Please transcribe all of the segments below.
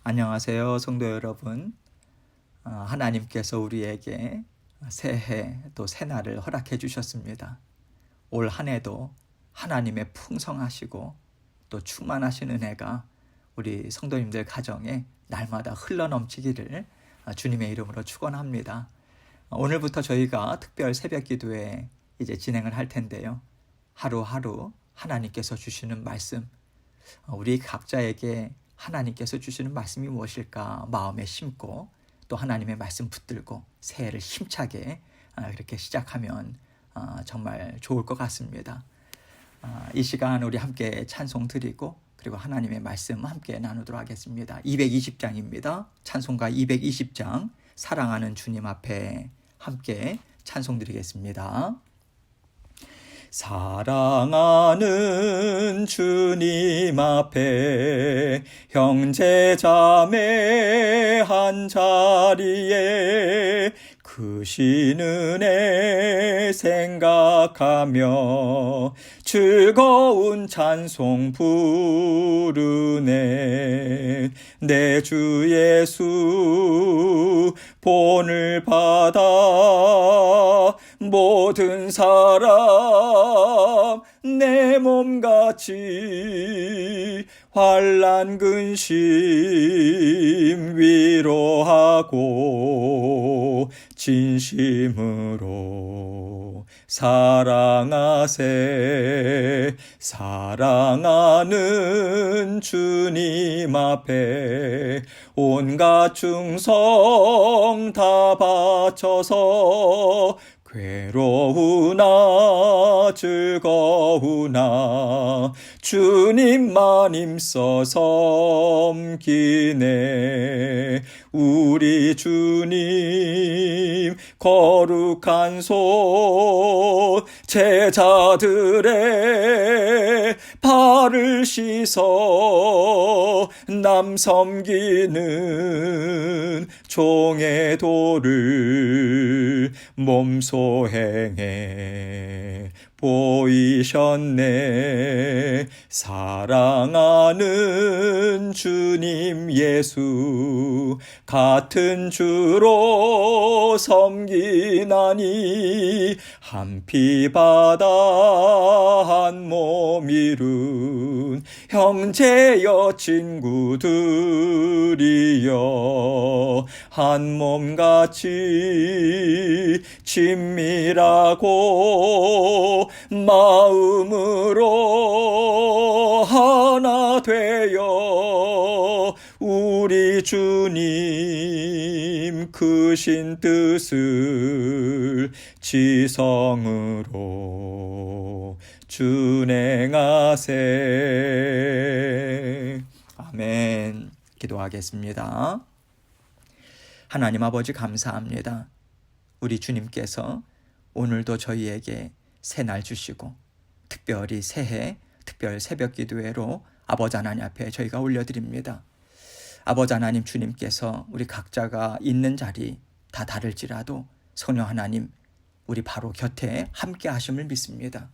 안녕하세요, 성도 여러분. 하나님께서 우리에게 새해 또 새날을 허락해 주셨습니다. 올 한 해도 하나님의 풍성하시고 또 충만하신 은혜가 우리 성도님들 가정에 날마다 흘러넘치기를 주님의 이름으로 축원합니다. 오늘부터 저희가 특별 새벽 기도회 이제 진행을 할 텐데요. 하루하루 하나님께서 주시는 말씀, 우리 각자에게 하나님께서 주시는 말씀이 무엇일까 마음에 심고 또 하나님의 말씀 붙들고 새해를 힘차게 그렇게 시작하면 정말 좋을 것 같습니다. 이 시간 우리 함께 찬송 드리고 그리고 하나님의 말씀 함께 나누도록 하겠습니다. 220장입니다. 찬송가 220장 사랑하는 주님 앞에 함께 찬송 드리겠습니다. 사랑하는 주님 앞에 형제 자매 한 자리에 크신 은혜 생각하며 즐거운 찬송 부르네. 내 주 예수 본을 받아 모든 사람 내 몸같이 환난 근심 위로하고 진심으로 사랑하세. 사랑하는 주님 앞에 온갖 충성 다 바쳐서 괴로우나 즐거우나 주님만 힘써 섬기네. 우리 주님 거룩한 손 제자들의 발을 씻어 남 섬기는 종의 도를 몸소 행해 보이셨네. 사랑하는 주님 예수 같은 주로 섬기나니 한 피 바다 한 몸 이룬 형제여 친구들이여 한 몸같이 친밀하고 마음으로 하나 되어 우리 주님 크신 뜻을 지성으로 준행하세. 아멘. 기도하겠습니다. 하나님 아버지 감사합니다. 우리 주님께서 오늘도 저희에게 새날 주시고 특별히 새해 특별 새벽 기도회로 아버지 하나님 앞에 저희가 올려드립니다. 아버지 하나님 주님께서 우리 각자가 있는 자리 다 다를지라도 성령 하나님 우리 바로 곁에 함께 하심을 믿습니다.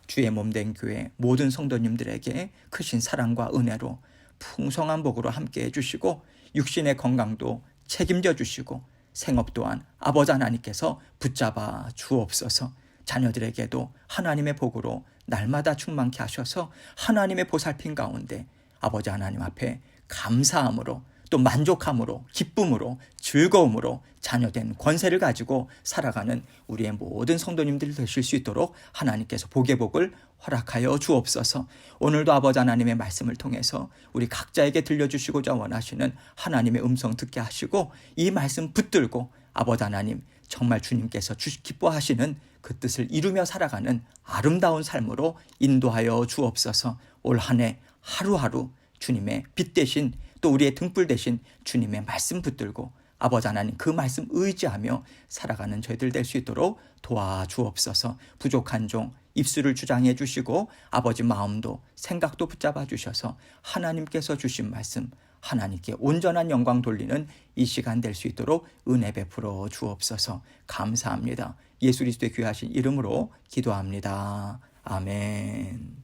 주의 몸된 교회 모든 성도님들에게 크신 사랑과 은혜로 풍성한 복으로 함께 해주시고 육신의 건강도 책임져 주시고 생업 또한 아버지 하나님께서 붙잡아 주옵소서. 자녀들에게도 하나님의 복으로 날마다 충만케 하셔서 하나님의 보살핌 가운데 아버지 하나님 앞에 감사함으로 또 만족함으로 기쁨으로 즐거움으로 자녀된 권세를 가지고 살아가는 우리의 모든 성도님들이 되실 수 있도록 하나님께서 복의 복을 허락하여 주옵소서. 오늘도 아버지 하나님의 말씀을 통해서 우리 각자에게 들려주시고자 원하시는 하나님의 음성 듣게 하시고 이 말씀 붙들고 아버지 하나님 정말 주님께서 기뻐하시는 그 뜻을 이루며 살아가는 아름다운 삶으로 인도하여 주옵소서. 올 한 해 하루하루 주님의 빛 대신 또 우리의 등불 대신 주님의 말씀 붙들고 아버지 하나님 그 말씀 의지하며 살아가는 저희들 될 수 있도록 도와주옵소서. 부족한 종 입술을 주장해 주시고 아버지 마음도 생각도 붙잡아 주셔서 하나님께서 주신 말씀 하나님께 온전한 영광 돌리는 이 시간 될 수 있도록 은혜 베풀어 주옵소서. 감사합니다. 예수 그리스도의 귀하신 이름으로 기도합니다. 아멘.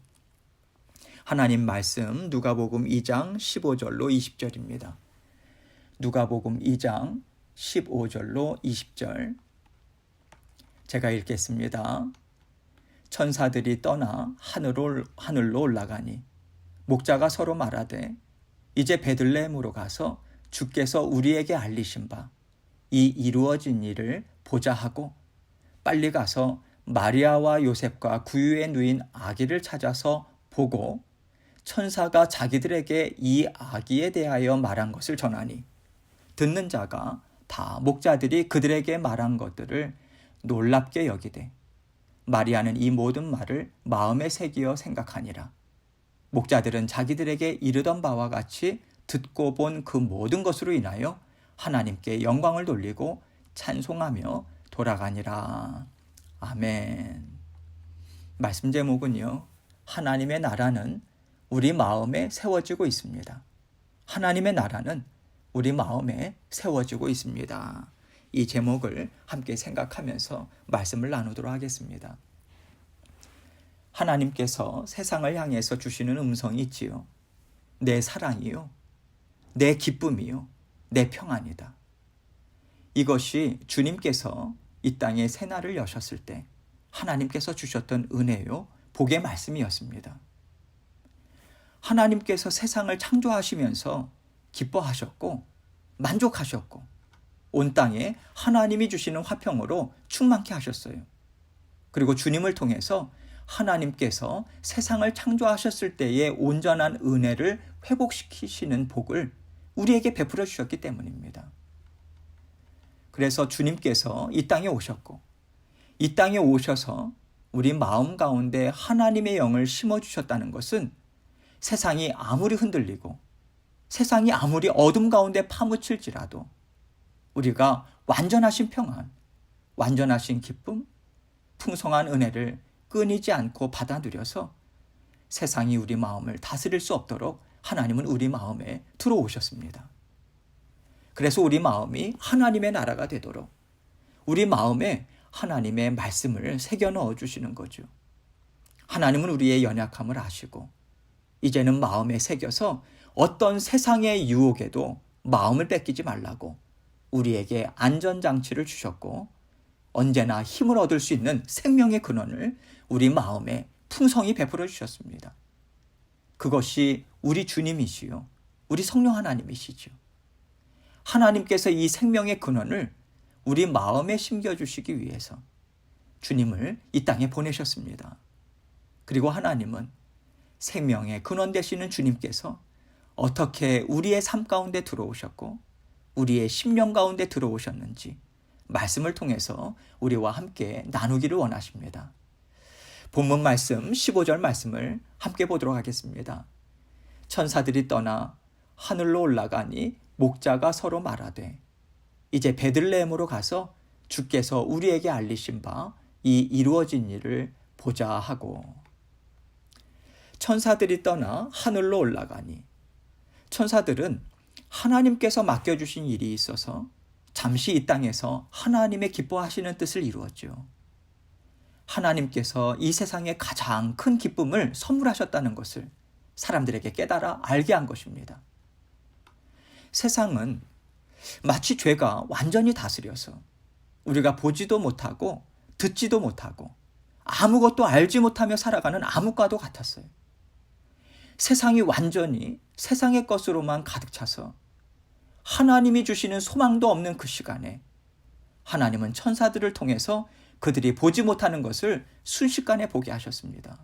하나님 말씀 누가복음 2장 15절로 20절입니다. 누가복음 2장 15절로 20절 제가 읽겠습니다. 천사들이 떠나 하늘로 올라가니 목자가 서로 말하되 이제 베들레헴으로 가서 주께서 우리에게 알리신 바 이 이루어진 일을 보자 하고 빨리 가서 마리아와 요셉과 구유에 누인 아기를 찾아서 보고 천사가 자기들에게 이 아기에 대하여 말한 것을 전하니 듣는 자가 다 목자들이 그들에게 말한 것들을 놀랍게 여기되 마리아는 이 모든 말을 마음에 새기어 생각하니라. 목자들은 자기들에게 이르던 바와 같이 듣고 본 그 모든 것으로 인하여 하나님께 영광을 돌리고 찬송하며 돌아가니라. 아멘. 말씀 제목은요, 하나님의 나라는 우리 마음에 세워지고 있습니다. 하나님의 나라는 우리 마음에 세워지고 있습니다. 이 제목을 함께 생각하면서 말씀을 나누도록 하겠습니다. 하나님께서 세상을 향해서 주시는 음성이 있지요. 내 사랑이요, 내 기쁨이요, 내 평안이다. 이것이 주님께서 이 땅에 새날을 여셨을 때 하나님께서 주셨던 은혜요, 복의 말씀이었습니다. 하나님께서 세상을 창조하시면서 기뻐하셨고 만족하셨고 온 땅에 하나님이 주시는 화평으로 충만케 하셨어요. 그리고 주님을 통해서 하나님께서 세상을 창조하셨을 때의 온전한 은혜를 회복시키시는 복을 우리에게 베풀어 주셨기 때문입니다. 그래서 주님께서 이 땅에 오셨고 이 땅에 오셔서 우리 마음 가운데 하나님의 영을 심어주셨다는 것은 세상이 아무리 흔들리고 세상이 아무리 어둠 가운데 파묻힐지라도 우리가 완전하신 평안, 완전하신 기쁨, 풍성한 은혜를 끊이지 않고 받아 누려서 세상이 우리 마음을 다스릴 수 없도록 하나님은 우리 마음에 들어오셨습니다. 그래서 우리 마음이 하나님의 나라가 되도록 우리 마음에 하나님의 말씀을 새겨 넣어 주시는 거죠. 하나님은 우리의 연약함을 아시고 이제는 마음에 새겨서 어떤 세상의 유혹에도 마음을 뺏기지 말라고 우리에게 안전장치를 주셨고 언제나 힘을 얻을 수 있는 생명의 근원을 우리 마음에 풍성히 베풀어 주셨습니다. 그것이 우리 주님이시요, 우리 성령 하나님이시죠. 하나님께서 이 생명의 근원을 우리 마음에 심겨주시기 위해서 주님을 이 땅에 보내셨습니다. 그리고 하나님은 생명의 근원 되시는 주님께서 어떻게 우리의 삶 가운데 들어오셨고 우리의 심령 가운데 들어오셨는지 말씀을 통해서 우리와 함께 나누기를 원하십니다. 본문 말씀 15절 말씀을 함께 보도록 하겠습니다. 천사들이 떠나 하늘로 올라가니 목자가 서로 말하되 이제 베들레헴으로 가서 주께서 우리에게 알리신 바 이 이루어진 일을 보자 하고. 천사들이 떠나 하늘로 올라가니 천사들은 하나님께서 맡겨주신 일이 있어서 잠시 이 땅에서 하나님의 기뻐하시는 뜻을 이루었죠. 하나님께서 이 세상에 가장 큰 기쁨을 선물하셨다는 것을 사람들에게 깨달아 알게 한 것입니다. 세상은 마치 죄가 완전히 다스려서 우리가 보지도 못하고 듣지도 못하고 아무것도 알지 못하며 살아가는 암흑과도 같았어요. 세상이 완전히 세상의 것으로만 가득 차서 하나님이 주시는 소망도 없는 그 시간에 하나님은 천사들을 통해서 그들이 보지 못하는 것을 순식간에 보게 하셨습니다.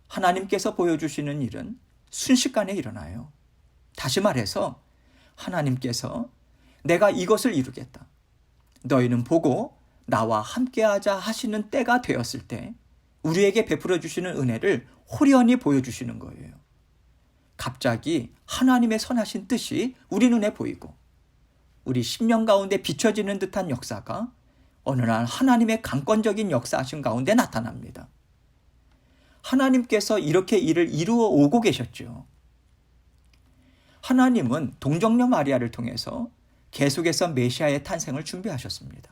하나님께서 보여주시는 일은 순식간에 일어나요. 다시 말해서 하나님께서 내가 이것을 이루겠다, 너희는 보고 나와 함께하자 하시는 때가 되었을 때 우리에게 베풀어 주시는 은혜를 호련히 보여주시는 거예요. 갑자기 하나님의 선하신 뜻이 우리 눈에 보이고 우리 심령 가운데 비춰지는 듯한 역사가 어느 날 하나님의 강권적인 역사하심 가운데 나타납니다. 하나님께서 이렇게 일을 이루어 오고 계셨죠. 하나님은 동정녀 마리아를 통해서 계속해서 메시아의 탄생을 준비하셨습니다.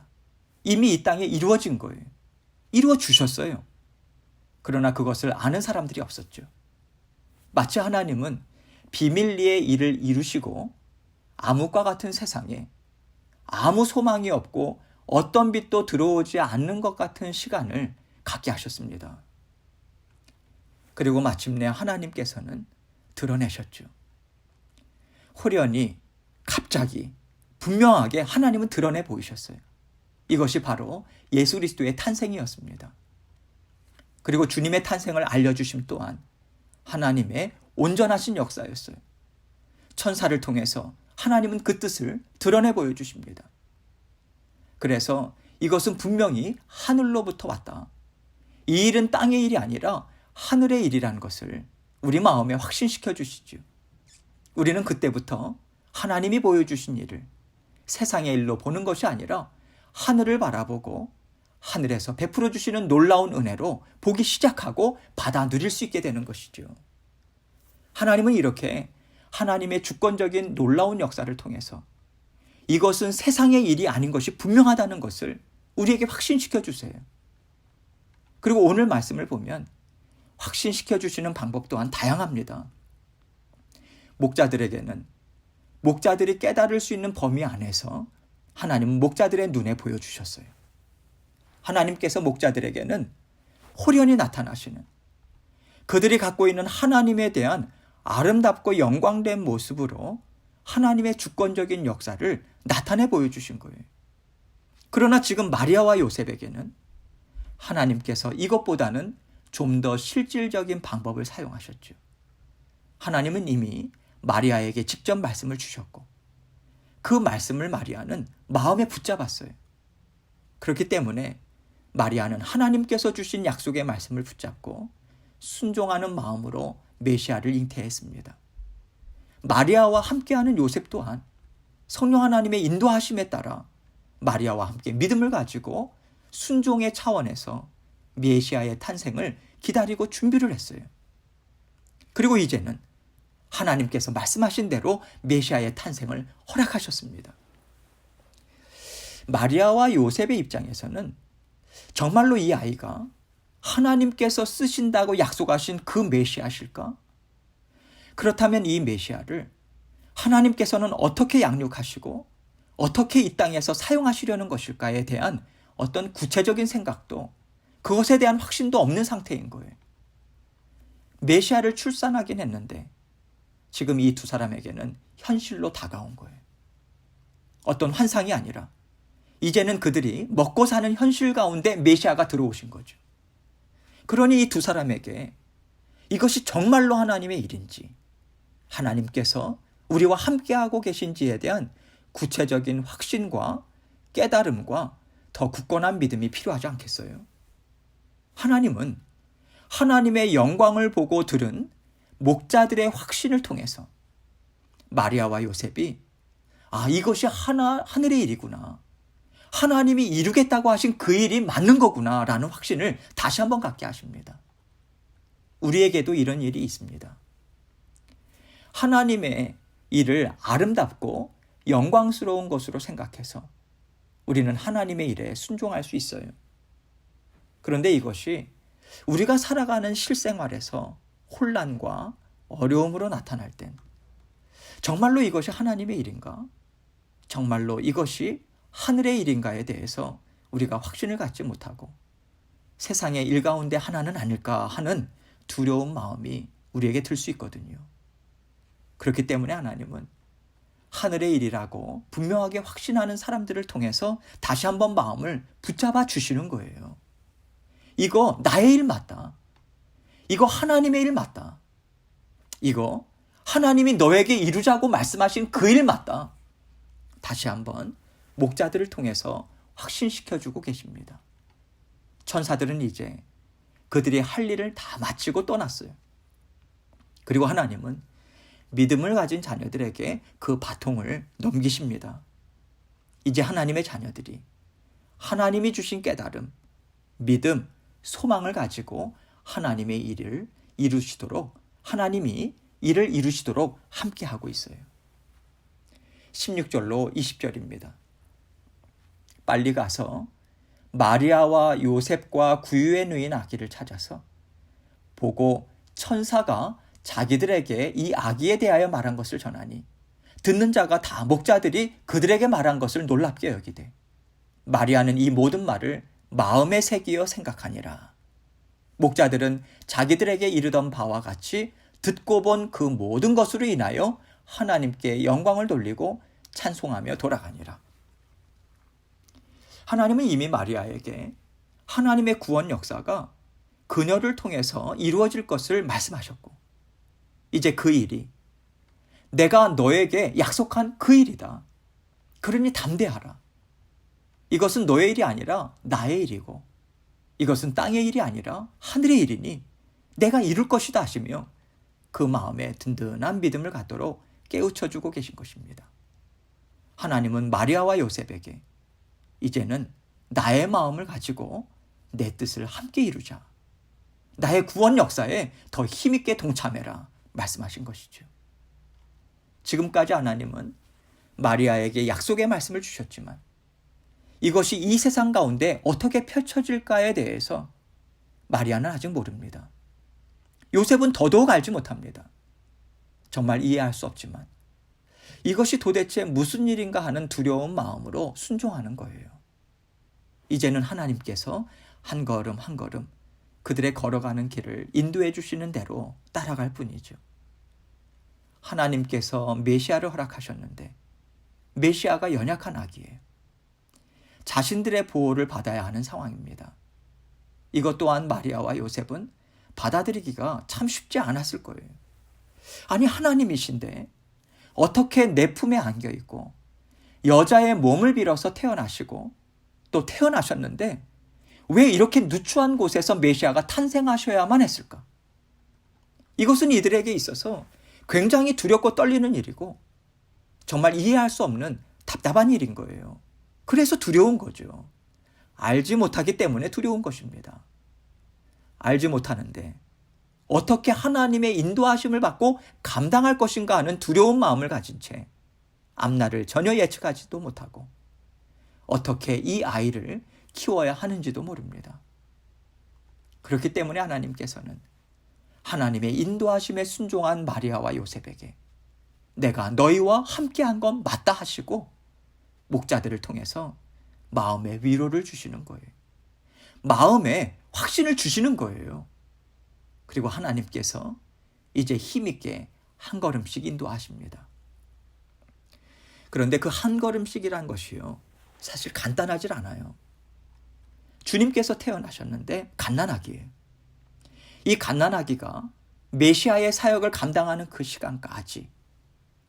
이미 이 땅에 이루어진 거예요. 이루어 주셨어요. 그러나 그것을 아는 사람들이 없었죠. 마치 하나님은 비밀리에 일을 이루시고 암흑과 같은 세상에 아무 소망이 없고 어떤 빛도 들어오지 않는 것 같은 시간을 갖게 하셨습니다. 그리고 마침내 하나님께서는 드러내셨죠. 호련히 갑자기 분명하게 하나님은 드러내 보이셨어요. 이것이 바로 예수 그리스도의 탄생이었습니다. 그리고 주님의 탄생을 알려주심 또한 하나님의 온전하신 역사였어요. 천사를 통해서 하나님은 그 뜻을 드러내 보여주십니다. 그래서 이것은 분명히 하늘로부터 왔다. 이 일은 땅의 일이 아니라 하늘의 일이라는 것을 우리 마음에 확신시켜 주시죠. 우리는 그때부터 하나님이 보여주신 일을 세상의 일로 보는 것이 아니라 하늘을 바라보고 하늘에서 베풀어 주시는 놀라운 은혜로 보기 시작하고 받아 누릴 수 있게 되는 것이죠. 하나님은 이렇게 하나님의 주권적인 놀라운 역사를 통해서 이것은 세상의 일이 아닌 것이 분명하다는 것을 우리에게 확신시켜 주세요. 그리고 오늘 말씀을 보면 확신시켜 주시는 방법 또한 다양합니다. 목자들에게는 목자들이 깨달을 수 있는 범위 안에서 하나님은 목자들의 눈에 보여주셨어요. 하나님께서 목자들에게는 호련히 나타나시는 그들이 갖고 있는 하나님에 대한 아름답고 영광된 모습으로 하나님의 주권적인 역사를 나타내 보여주신 거예요. 그러나 지금 마리아와 요셉에게는 하나님께서 이것보다는 좀 더 실질적인 방법을 사용하셨죠. 하나님은 이미 마리아에게 직접 말씀을 주셨고 그 말씀을 마리아는 마음에 붙잡았어요. 그렇기 때문에 마리아는 하나님께서 주신 약속의 말씀을 붙잡고 순종하는 마음으로 메시아를 잉태했습니다. 마리아와 함께하는 요셉 또한 성령 하나님의 인도하심에 따라 마리아와 함께 믿음을 가지고 순종의 차원에서 메시아의 탄생을 기다리고 준비를 했어요. 그리고 이제는 하나님께서 말씀하신 대로 메시아의 탄생을 허락하셨습니다. 마리아와 요셉의 입장에서는 정말로 이 아이가 하나님께서 쓰신다고 약속하신 그 메시아실까? 그렇다면 이 메시아를 하나님께서는 어떻게 양육하시고 어떻게 이 땅에서 사용하시려는 것일까에 대한 어떤 구체적인 생각도 그것에 대한 확신도 없는 상태인 거예요. 메시아를 출산하긴 했는데 지금 이 두 사람에게는 현실로 다가온 거예요. 어떤 환상이 아니라 이제는 그들이 먹고 사는 현실 가운데 메시아가 들어오신 거죠. 그러니 이 두 사람에게 이것이 정말로 하나님의 일인지 하나님께서 우리와 함께하고 계신지에 대한 구체적인 확신과 깨달음과 더 굳건한 믿음이 필요하지 않겠어요? 하나님은 하나님의 영광을 보고 들은 목자들의 확신을 통해서 마리아와 요셉이 이것이 하늘의 일이구나. 하나님이 이루겠다고 하신 그 일이 맞는 거구나 라는 확신을 다시 한번 갖게 하십니다. 우리에게도 이런 일이 있습니다. 하나님의 일을 아름답고 영광스러운 것으로 생각해서 우리는 하나님의 일에 순종할 수 있어요. 그런데 이것이 우리가 살아가는 실생활에서 혼란과 어려움으로 나타날 땐 정말로 이것이 하나님의 일인가? 정말로 이것이 하늘의 일인가에 대해서 우리가 확신을 갖지 못하고 세상의 일 가운데 하나는 아닐까 하는 두려운 마음이 우리에게 들 수 있거든요. 그렇기 때문에 하나님은 하늘의 일이라고 분명하게 확신하는 사람들을 통해서 다시 한번 마음을 붙잡아 주시는 거예요. 이거 나의 일 맞다. 이거 하나님의 일 맞다. 이거 하나님이 너에게 이루자고 말씀하신 그 일 맞다. 다시 한번 목자들을 통해서 확신시켜주고 계십니다. 천사들은 이제 그들이 할 일을 다 마치고 떠났어요. 그리고 하나님은 믿음을 가진 자녀들에게 그 바통을 넘기십니다. 이제 하나님의 자녀들이 하나님이 주신 깨달음, 믿음, 소망을 가지고 하나님의 일을 이루시도록 하나님이 일을 이루시도록 함께하고 있어요. 16절로 20절입니다. 빨리 가서 마리아와 요셉과 구유에 누인 아기를 찾아서 보고 천사가 자기들에게 이 아기에 대하여 말한 것을 전하니 듣는 자가 다 목자들이 그들에게 말한 것을 놀랍게 여기되 마리아는 이 모든 말을 마음에 새기어 생각하니라. 목자들은 자기들에게 이르던 바와 같이 듣고 본 그 모든 것으로 인하여 하나님께 영광을 돌리고 찬송하며 돌아가니라. 하나님은 이미 마리아에게 하나님의 구원 역사가 그녀를 통해서 이루어질 것을 말씀하셨고, 이제 그 일이 내가 너에게 약속한 그 일이다. 그러니 담대하라. 이것은 너의 일이 아니라 나의 일이고, 이것은 땅의 일이 아니라 하늘의 일이니 내가 이룰 것이다 하시며 그 마음에 든든한 믿음을 갖도록 깨우쳐주고 계신 것입니다. 하나님은 마리아와 요셉에게 이제는 나의 마음을 가지고 내 뜻을 함께 이루자, 나의 구원 역사에 더 힘있게 동참해라 말씀하신 것이죠. 지금까지 하나님은 마리아에게 약속의 말씀을 주셨지만 이것이 이 세상 가운데 어떻게 펼쳐질까에 대해서 마리아는 아직 모릅니다. 요셉은 더더욱 알지 못합니다. 정말 이해할 수 없지만 이것이 도대체 무슨 일인가 하는 두려운 마음으로 순종하는 거예요. 이제는 하나님께서 한 걸음 한 걸음 그들의 걸어가는 길을 인도해 주시는 대로 따라갈 뿐이죠. 하나님께서 메시아를 허락하셨는데 메시아가 연약한 아기예요. 자신들의 보호를 받아야 하는 상황입니다. 이것 또한 마리아와 요셉은 받아들이기가 참 쉽지 않았을 거예요. 아니, 하나님이신데 어떻게 내 품에 안겨 있고 여자의 몸을 빌어서 태어나시고 또 태어나셨는데 왜 이렇게 누추한 곳에서 메시아가 탄생하셔야만 했을까? 이것은 이들에게 있어서 굉장히 두렵고 떨리는 일이고 정말 이해할 수 없는 답답한 일인 거예요. 그래서 두려운 거죠. 알지 못하기 때문에 두려운 것입니다. 알지 못하는데 어떻게 하나님의 인도하심을 받고 감당할 것인가 하는 두려운 마음을 가진 채 앞날을 전혀 예측하지도 못하고 어떻게 이 아이를 키워야 하는지도 모릅니다. 그렇기 때문에 하나님께서는 하나님의 인도하심에 순종한 마리아와 요셉에게 내가 너희와 함께한 건 맞다 하시고 목자들을 통해서 마음의 위로를 주시는 거예요. 마음에 확신을 주시는 거예요. 그리고 하나님께서 이제 힘있게 한 걸음씩 인도하십니다. 그런데 그 한 걸음씩이란 것이요, 사실 간단하질 않아요. 주님께서 태어나셨는데 갓난아기예요. 이 갓난아기가 메시아의 사역을 감당하는 그 시간까지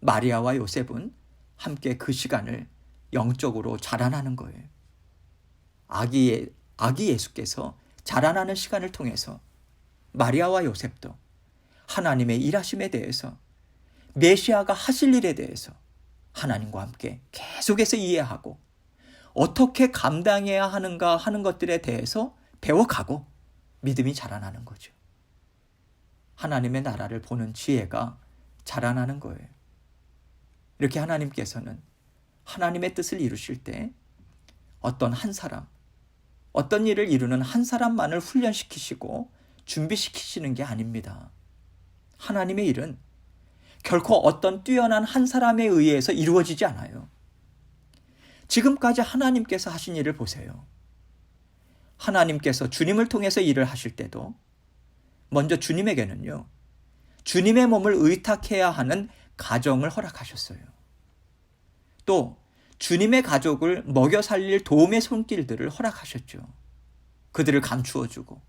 마리아와 요셉은 함께 그 시간을 영적으로 자라나는 거예요. 아기 예수께서 자라나는 시간을 통해서 마리아와 요셉도 하나님의 일하심에 대해서, 메시아가 하실 일에 대해서 하나님과 함께 계속해서 이해하고 어떻게 감당해야 하는가 하는 것들에 대해서 배워가고 믿음이 자라나는 거죠. 하나님의 나라를 보는 지혜가 자라나는 거예요. 이렇게 하나님께서는 하나님의 뜻을 이루실 때 어떤 한 사람, 어떤 일을 이루는 한 사람만을 훈련시키시고 준비시키시는 게 아닙니다. 하나님의 일은 결코 어떤 뛰어난 한 사람에 의해서 이루어지지 않아요. 지금까지 하나님께서 하신 일을 보세요. 하나님께서 주님을 통해서 일을 하실 때도 먼저 주님에게는요, 주님의 몸을 의탁해야 하는 가정을 허락하셨어요. 또 주님의 가족을 먹여 살릴 도움의 손길들을 허락하셨죠. 그들을 감추어주고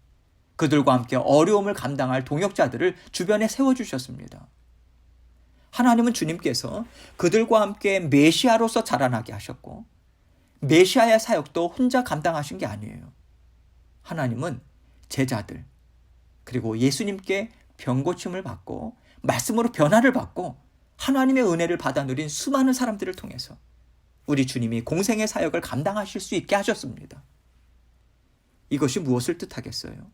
그들과 함께 어려움을 감당할 동역자들을 주변에 세워주셨습니다. 하나님은 주님께서 그들과 함께 메시아로서 자라나게 하셨고 메시아의 사역도 혼자 감당하신 게 아니에요. 하나님은 제자들, 그리고 예수님께 병고침을 받고 말씀으로 변화를 받고 하나님의 은혜를 받아 누린 수많은 사람들을 통해서 우리 주님이 공생의 사역을 감당하실 수 있게 하셨습니다. 이것이 무엇을 뜻하겠어요?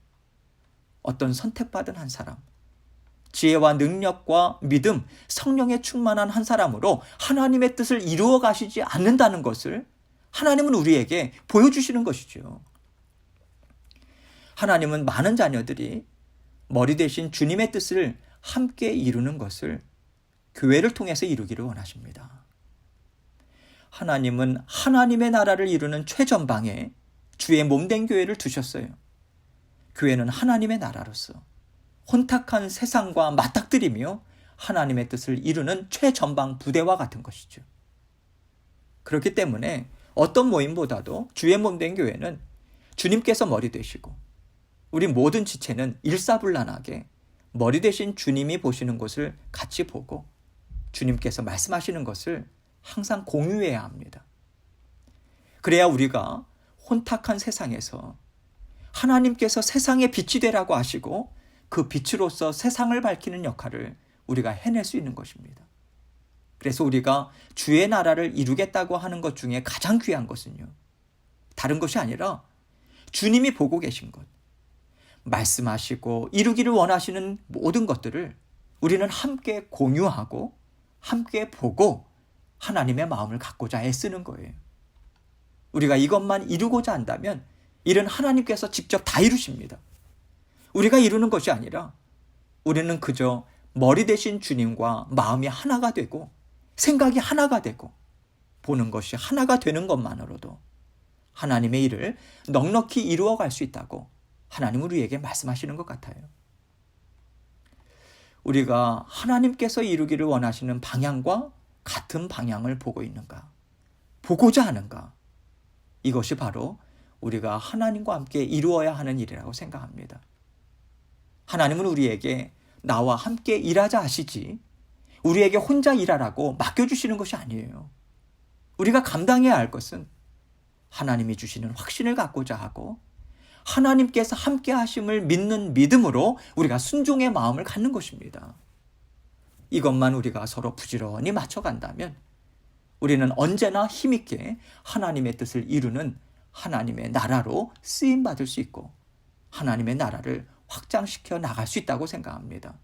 어떤 선택받은 한 사람, 지혜와 능력과 믿음, 성령에 충만한 한 사람으로 하나님의 뜻을 이루어 가시지 않는다는 것을 하나님은 우리에게 보여주시는 것이죠. 하나님은 많은 자녀들이 머리 대신 주님의 뜻을 함께 이루는 것을 교회를 통해서 이루기를 원하십니다. 하나님은 하나님의 나라를 이루는 최전방에 주의 몸된 교회를 두셨어요. 교회는 하나님의 나라로서 혼탁한 세상과 맞닥뜨리며 하나님의 뜻을 이루는 최전방 부대와 같은 것이죠. 그렇기 때문에 어떤 모임보다도 주의 몸된 교회는 주님께서 머리 되시고 우리 모든 지체는 일사불란하게 머리 되신 주님이 보시는 것을 같이 보고 주님께서 말씀하시는 것을 항상 공유해야 합니다. 그래야 우리가 혼탁한 세상에서 하나님께서 세상의 빛이 되라고 하시고 그 빛으로서 세상을 밝히는 역할을 우리가 해낼 수 있는 것입니다. 그래서 우리가 주의 나라를 이루겠다고 하는 것 중에 가장 귀한 것은요, 다른 것이 아니라 주님이 보고 계신 것, 말씀하시고 이루기를 원하시는 모든 것들을 우리는 함께 공유하고 함께 보고 하나님의 마음을 갖고자 애쓰는 거예요. 우리가 이것만 이루고자 한다면 이는 하나님께서 직접 다 이루십니다. 우리가 이루는 것이 아니라 우리는 그저 머리 대신 주님과 마음이 하나가 되고 생각이 하나가 되고 보는 것이 하나가 되는 것만으로도 하나님의 일을 넉넉히 이루어갈 수 있다고 하나님은 우리에게 말씀하시는 것 같아요. 우리가 하나님께서 이루기를 원하시는 방향과 같은 방향을 보고 있는가? 보고자 하는가? 이것이 바로 우리가 하나님과 함께 이루어야 하는 일이라고 생각합니다. 하나님은 우리에게 나와 함께 일하자 하시지 우리에게 혼자 일하라고 맡겨주시는 것이 아니에요. 우리가 감당해야 할 것은 하나님이 주시는 확신을 갖고자 하고 하나님께서 함께 하심을 믿는 믿음으로 우리가 순종의 마음을 갖는 것입니다. 이것만 우리가 서로 부지런히 맞춰간다면 우리는 언제나 힘있게 하나님의 뜻을 이루는 하나님의 나라로 쓰임받을 수 있고 하나님의 나라를 확장시켜 나갈 수 있다고 생각합니다.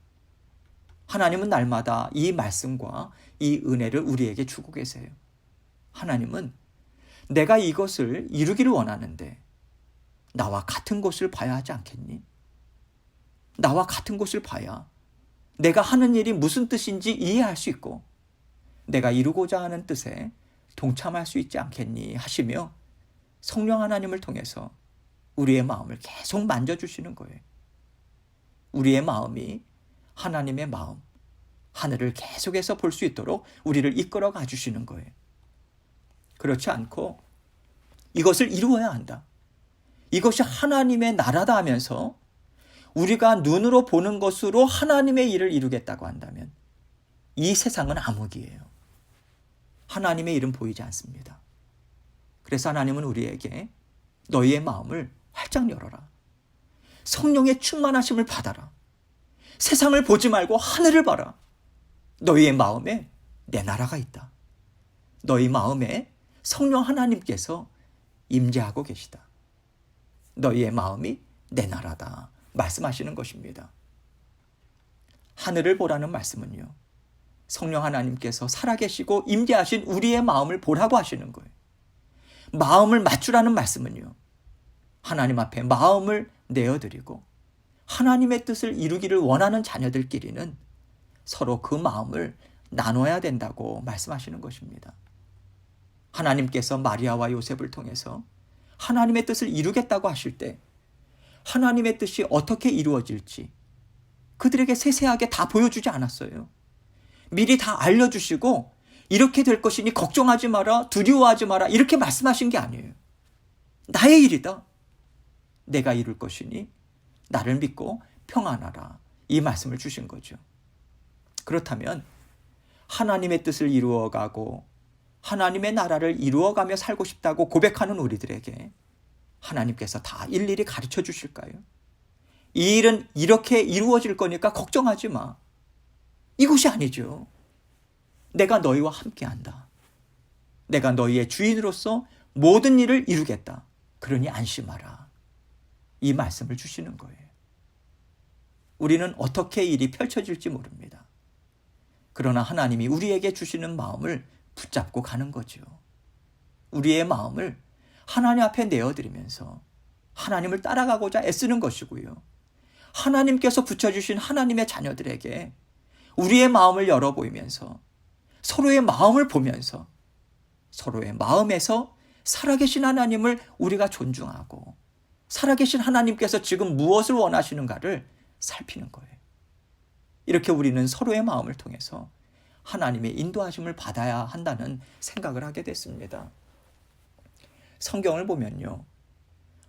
하나님은 날마다 이 말씀과 이 은혜를 우리에게 주고 계세요. 하나님은 내가 이것을 이루기를 원하는데 나와 같은 곳을 봐야 하지 않겠니? 나와 같은 곳을 봐야 내가 하는 일이 무슨 뜻인지 이해할 수 있고 내가 이루고자 하는 뜻에 동참할 수 있지 않겠니? 하시며 성령 하나님을 통해서 우리의 마음을 계속 만져주시는 거예요. 우리의 마음이 하나님의 마음, 하늘을 계속해서 볼 수 있도록 우리를 이끌어 가주시는 거예요. 그렇지 않고 이것을 이루어야 한다. 이것이 하나님의 나라다 하면서 우리가 눈으로 보는 것으로 하나님의 일을 이루겠다고 한다면 이 세상은 암흑이에요. 하나님의 일은 보이지 않습니다. 그래서 하나님은 우리에게 너희의 마음을 활짝 열어라. 성령의 충만하심을 받아라. 세상을 보지 말고 하늘을 봐라. 너희의 마음에 내 나라가 있다. 너희 마음에 성령 하나님께서 임재하고 계시다. 너희의 마음이 내 나라다. 말씀하시는 것입니다. 하늘을 보라는 말씀은요, 성령 하나님께서 살아계시고 임재하신 우리의 마음을 보라고 하시는 거예요. 마음을 맞추라는 말씀은요, 하나님 앞에 마음을 내어드리고 하나님의 뜻을 이루기를 원하는 자녀들끼리는 서로 그 마음을 나눠야 된다고 말씀하시는 것입니다. 하나님께서 마리아와 요셉을 통해서 하나님의 뜻을 이루겠다고 하실 때 하나님의 뜻이 어떻게 이루어질지 그들에게 세세하게 다 보여주지 않았어요. 미리 다 알려주시고 이렇게 될 것이니 걱정하지 마라, 두려워하지 마라 이렇게 말씀하신 게 아니에요. 나의 일이다. 내가 이룰 것이니 나를 믿고 평안하라. 이 말씀을 주신 거죠. 그렇다면 하나님의 뜻을 이루어가고 하나님의 나라를 이루어가며 살고 싶다고 고백하는 우리들에게 하나님께서 다 일일이 가르쳐 주실까요? 이 일은 이렇게 이루어질 거니까 걱정하지 마. 이것이 아니죠. 내가 너희와 함께한다. 내가 너희의 주인으로서 모든 일을 이루겠다. 그러니 안심하라. 이 말씀을 주시는 거예요. 우리는 어떻게 일이 펼쳐질지 모릅니다. 그러나 하나님이 우리에게 주시는 마음을 붙잡고 가는 거죠. 우리의 마음을 하나님 앞에 내어드리면서 하나님을 따라가고자 애쓰는 것이고요. 하나님께서 붙여주신 하나님의 자녀들에게 우리의 마음을 열어 보이면서 서로의 마음을 보면서 서로의 마음에서 살아계신 하나님을 우리가 존중하고 살아계신 하나님께서 지금 무엇을 원하시는가를 살피는 거예요. 이렇게 우리는 서로의 마음을 통해서 하나님의 인도하심을 받아야 한다는 생각을 하게 됐습니다. 성경을 보면요,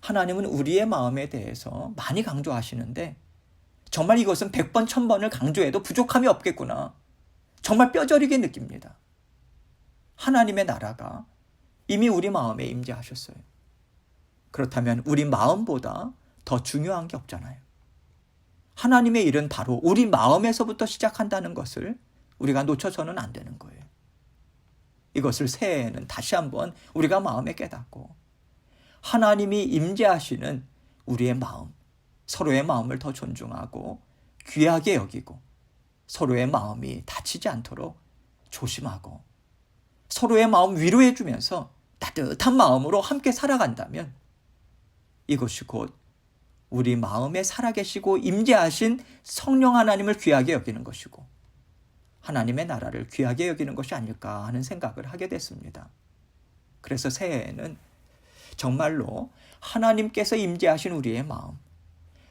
하나님은 우리의 마음에 대해서 많이 강조하시는데 정말 이것은 100번, 1000번을 강조해도 부족함이 없겠구나. 정말 뼈저리게 느낍니다. 하나님의 나라가 이미 우리 마음에 임재하셨어요. 그렇다면 우리 마음보다 더 중요한 게 없잖아요. 하나님의 일은 바로 우리 마음에서부터 시작한다는 것을 우리가 놓쳐서는 안 되는 거예요. 이것을 새해에는 다시 한번 우리가 마음에 깨닫고 하나님이 임재하시는 우리의 마음, 서로의 마음을 더 존중하고 귀하게 여기고 서로의 마음이 다치지 않도록 조심하고 서로의 마음 위로해 주면서 따뜻한 마음으로 함께 살아간다면 이것이 곧 우리 마음에 살아계시고 임재하신 성령 하나님을 귀하게 여기는 것이고 하나님의 나라를 귀하게 여기는 것이 아닐까 하는 생각을 하게 됐습니다. 그래서 새해에는 정말로 하나님께서 임재하신 우리의 마음,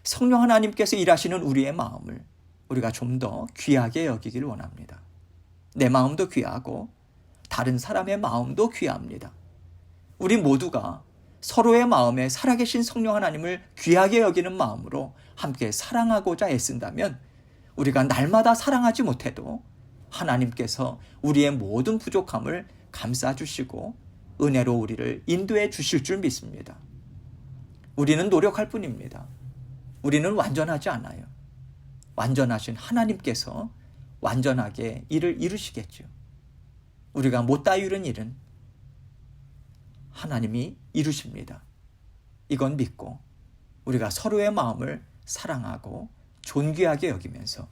성령 하나님께서 일하시는 우리의 마음을 우리가 좀 더 귀하게 여기길 원합니다. 내 마음도 귀하고 다른 사람의 마음도 귀합니다. 우리 모두가 서로의 마음에 살아계신 성령 하나님을 귀하게 여기는 마음으로 함께 사랑하고자 애쓴다면 우리가 날마다 사랑하지 못해도 하나님께서 우리의 모든 부족함을 감싸주시고 은혜로 우리를 인도해 주실 줄 믿습니다. 우리는 노력할 뿐입니다. 우리는 완전하지 않아요. 완전하신 하나님께서 완전하게 일을 이루시겠죠. 우리가 못다 이룬 일은 하나님이 이루십니다. 이건 믿고 우리가 서로의 마음을 사랑하고 존귀하게 여기면서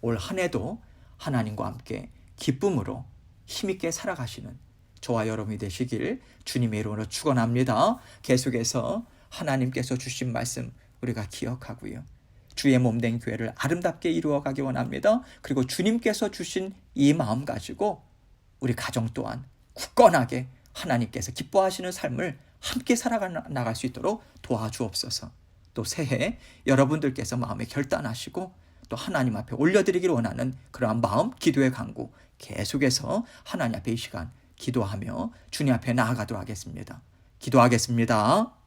올 한 해도 하나님과 함께 기쁨으로 힘있게 살아가시는 저와 여러분이 되시길 주님의 이름으로 축원합니다. 계속해서 하나님께서 주신 말씀 우리가 기억하고요. 주의 몸된 교회를 아름답게 이루어가기 원합니다. 그리고 주님께서 주신 이 마음 가지고 우리 가정 또한 굳건하게 하나님께서 기뻐하시는 삶을 함께 살아나갈 수 있도록 도와주옵소서. 또 새해 여러분들께서 마음에 결단하시고 또 하나님 앞에 올려드리기를 원하는 그러한 마음, 기도의 간구 계속해서 하나님 앞에 이 시간 기도하며 주님 앞에 나아가도록 하겠습니다. 기도하겠습니다.